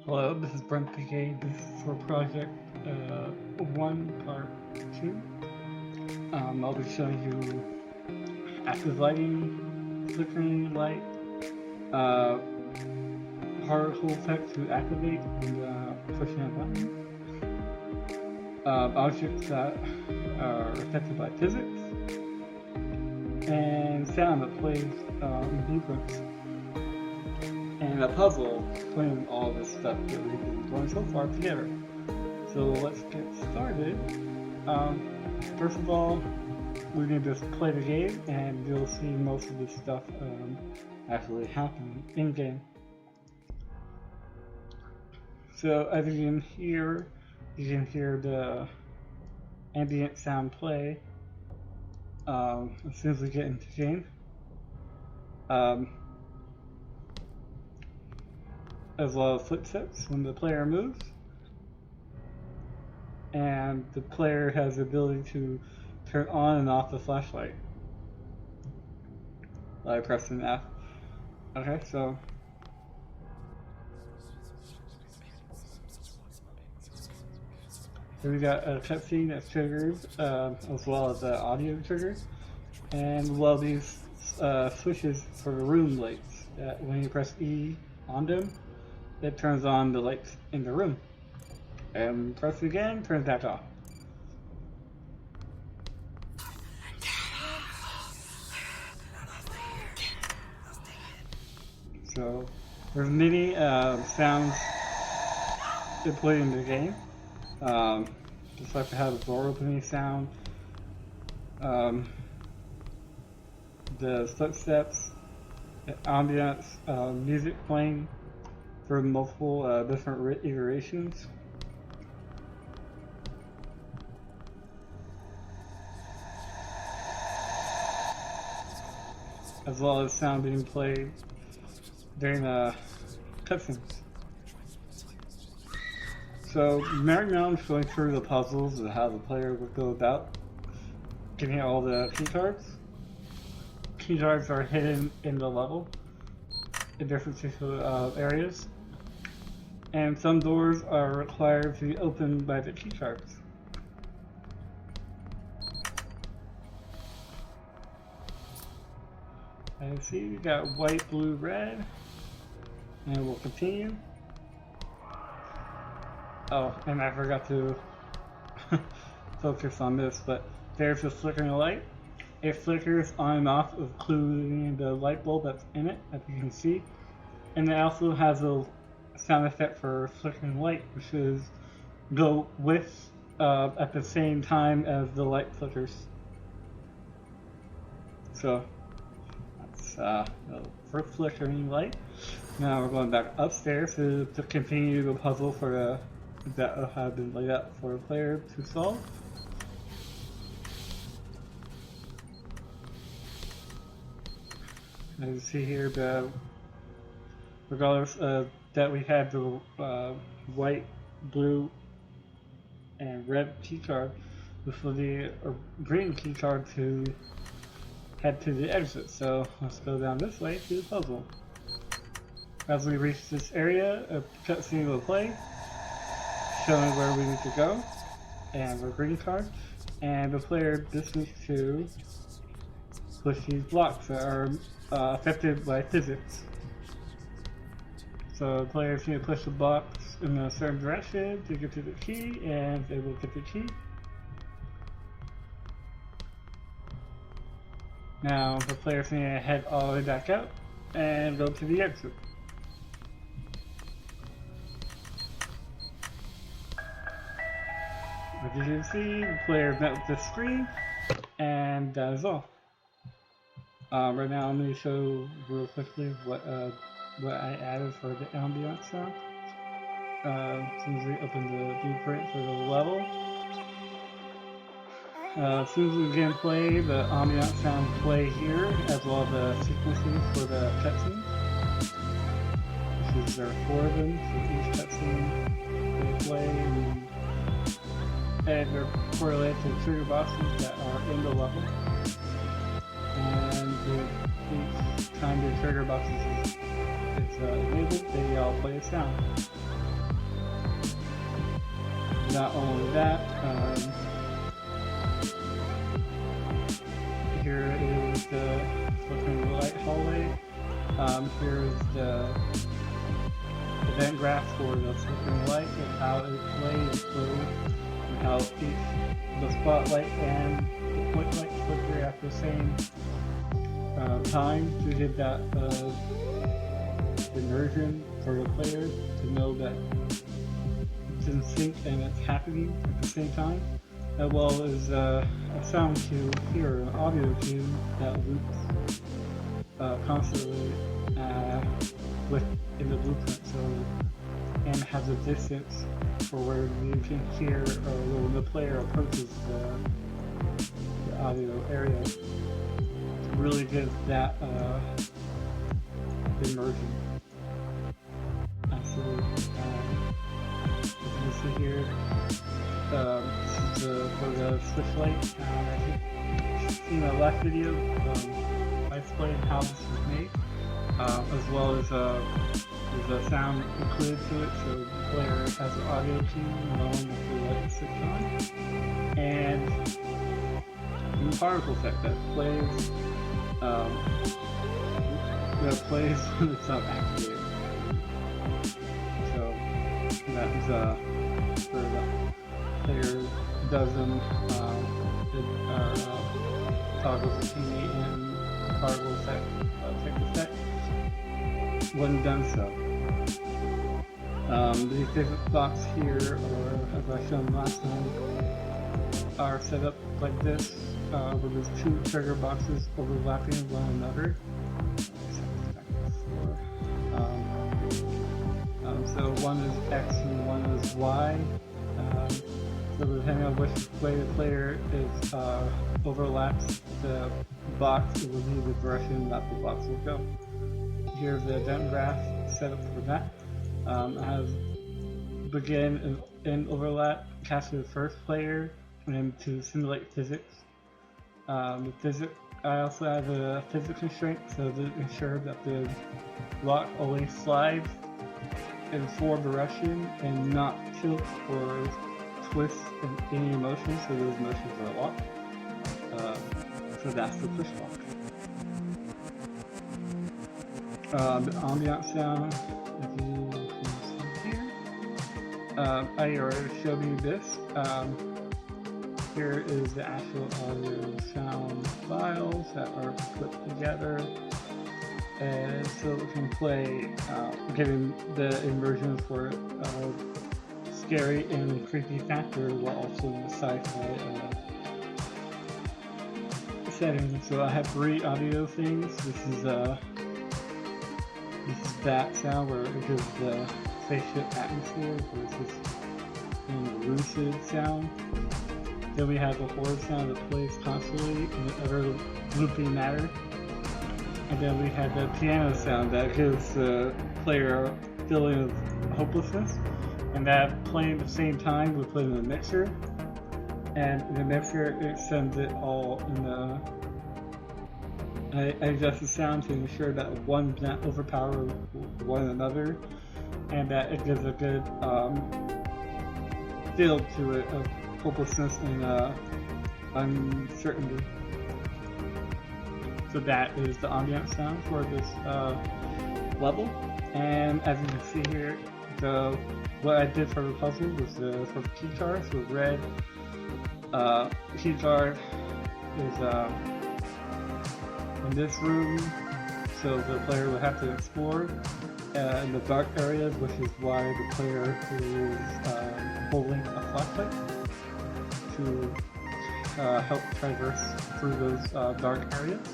Hello, this is BreBegay. This is for project 1 part 2. I'll be showing you active lighting, flickering light, particle effect to activate and pushing a button, objects that are affected by physics, and sound that plays blueprints. And a puzzle putting all this stuff that we've been doing so far together. So let's get started. First of all, we're going to just play the game and you'll see most of this stuff actually happen in game. So as you can hear the ambient sound play as soon as we get into the game. As well as footsteps when the player moves, and the player has the ability to turn on and off the flashlight by pressing F. Okay, so here we got a cutscene that's triggered, as well as the audio trigger, and well these switches for the room lights. When you press E on them, it turns on the lights in the room. And press it again, turns back off. So there's many sounds employed in the game. Just like to have the door opening sound, the footsteps, the ambience, music playing for multiple different iterations. As well as sound being played during cutscenes. So right now I'm showing through the puzzles and how the player would go about getting all the key cards. Key cards are hidden in the level in different areas. And some doors are required to be opened by the key cards. As you see, we got white, blue, red, and we'll continue. Oh, and I forgot to focus on this, but there's a flickering light. It flickers on and off, including the light bulb that's in it, as you can see. And it also has a sound effect for flickering light, which is go with at the same time as the light flickers. So that's the first flickering light. Now we're going back upstairs to continue the puzzle for that have been laid out for the player to solve. As you see here, regardless that we had the white, blue, and red key card, this will be a green key card to head to the exit. So let's go down this way to the puzzle. As we reach this area, a cutscene will play, showing where we need to go, and our green card, and the player just needs to push these blocks that are affected by physics. So the player is going to push the box in a certain direction to get to the key, and they will get the key. Now the player is going to head all the way back out and go to the exit. As you can see, the player met with this screen, and that is all. Right now I'm going to show real quickly what I added for the ambient sound. As soon as we open the blueprint for the level, as soon as we begin play, the ambient sound play here, as well as the sequences for the cutscenes. There are 4 of them, so each cutscene will play, and they're correlated to the trigger boxes that are in the level. And each time the trigger boxes is enabled, they all play a sound. not only that, here is the flickering light hallway. Here is the event graph for the flickering light and how it plays and how each the spotlight and the point light flicker at the same time to give that immersion for the player to know that it's in sync and it's happening at the same time, as well as a sound cue here, an audio cue that loops constantly in the blueprint, and has a distance for where you can hear when the player approaches the audio area to really give that immersion. So, as you can see here, this is for the switch light. I think in the last video, I explained how this is made, as well as there's a sound included to it, so the player has an audio cue knowing if the light is switched on, and the particle effect that plays when it's not activated. So that's where the player does them, toggles the TV and particle effect, take effect when done so. These different blocks here, or as I showed last time, are set up like this, where there's two trigger boxes overlapping one another. So one is X and one is Y. So depending on which way the player is overlaps the box, it will be the direction that the box will go. Here's the event graph set up for that. It has begin and end overlap, cast to the first player, and to simulate physics. I also have a physics constraint, so to ensure that the block always slides in forward direction and not tilt or twist in any motion, so those motions are locked. So that's the push lock. The ambient sound, if you can see here, I already showed you this. Here is the actual audio sound files that are put together, and so it can play, giving the immersion for scary and creepy factor while also in the sci-fi setting. So I have 3 audio things. This is that sound where it gives the spaceship atmosphere versus the lucid sound. Then we have the horror sound that plays constantly in the other looping matter. And then we have the piano sound that gives the player a feeling of hopelessness. And that playing at the same time, we play in the mixer. And in the mixer, it sends it all in the... I adjust the sound to ensure that one does not overpower one another. And that it gives a good feel to it of hopelessness and uncertainty. So that is the ambient sound for this level. And as you can see here, what I did for the puzzle was for the key cards. So red key card is in this room, so the player would have to explore in the dark areas, which is why the player is holding a flashlight to help traverse through those dark areas,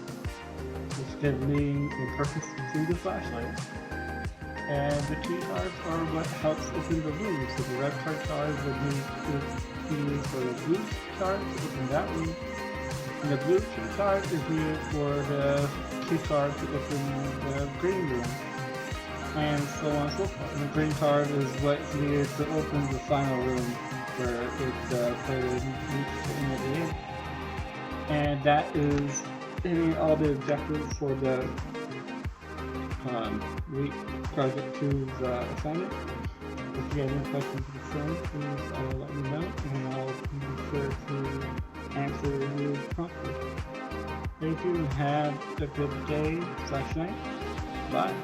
which give meaning and purpose to the flashlight. And the key cards are what helps open the room. So the red card cards would be used for the blue card to open that room. And the blue key card is needed for the key card to open the green room. And so on and so forth. And the green card is what's needed to open the final room where it's player needs to end of the game. And that is hitting all the objectives for the week Project 2's assignment, which you have any questions for the show, please let me know, and I'll be sure to answer you promptly. Thank you, and have a good day/night. Bye.